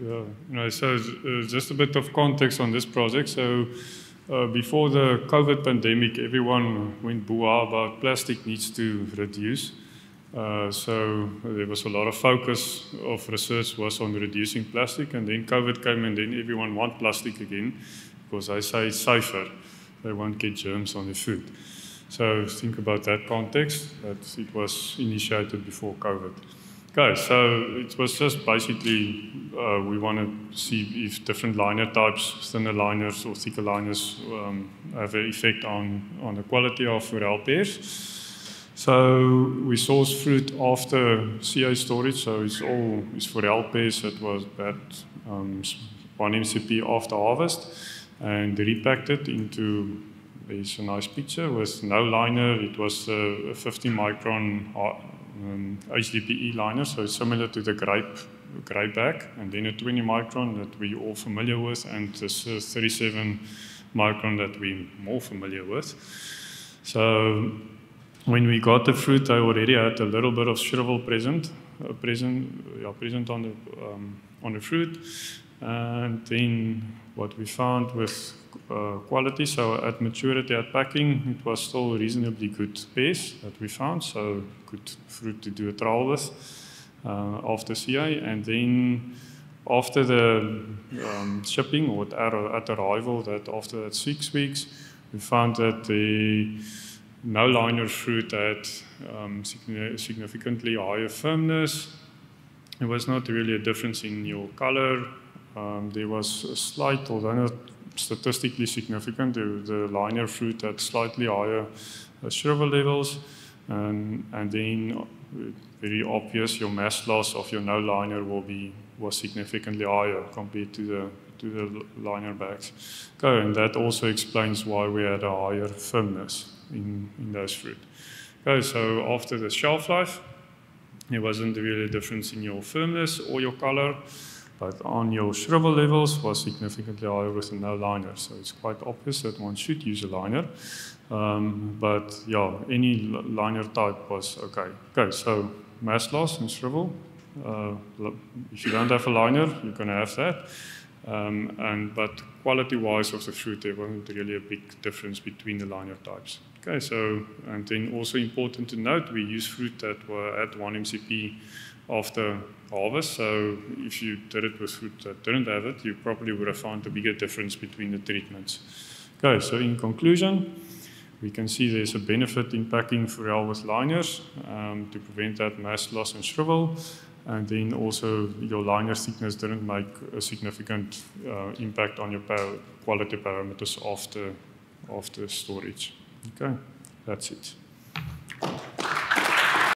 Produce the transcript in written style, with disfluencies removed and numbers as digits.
So just a bit of context on this project. So before the COVID pandemic, everyone went boo-ah about plastic needs to reduce. So there was a lot of focus of research was on reducing plastic, and then COVID came, and then everyone want plastic again because they say it's safer. They won't get germs on the food. So think about that context, that it was initiated before COVID. Okay, so it was just basically we want to see if different liner types, thinner liners or thicker liners, have an effect on the quality of Forel pears. So we source fruit after CA storage, so it's Forel pears that was that 1 MCP after harvest, and repacked it into. There's a nice picture with no liner. It was a 50 micron HDPE liner, so it's similar to the grape bag, and then a 20 micron that we're all familiar with, and this 37 micron that we're more familiar with. So when we got the fruit, I already had a little bit of shrivel present on the fruit, and then what we found with quality, so at maturity, at packing, it was still reasonably good pears that we found, so good fruit to do a trial with after CA, and then after the shipping or at arrival, that after that 6 weeks, we found that the no liner fruit had significantly higher firmness. There was not really a difference in your color. There was a slight, although not statistically significant, the liner fruit had slightly higher shrivel levels, and then very obvious your mass loss of your no liner was significantly higher compared to the liner bags. Okay, and that also explains why we had a higher firmness in those fruit. Okay, so after the shelf life, there wasn't really a difference in your firmness or your color, but on your shrivel levels was significantly higher with a no liner. So it's quite obvious that one should use a liner. But yeah, any liner type was okay. Okay, so mass loss and shrivel. If you don't have a liner, you're going to have that. But quality-wise of the fruit, there wasn't really a big difference between the liner types. Okay, so, and then also important to note, we use fruit that were at 1 MCP after harvest. So if you did it with fruit that didn't have it, you probably would have found a bigger difference between the treatments. Okay, so in conclusion, we can see there's a benefit in packing Forel with liners to prevent that mass loss and shrivel. And then also your liner thickness didn't make a significant impact on your quality parameters after storage. Okay, that's it.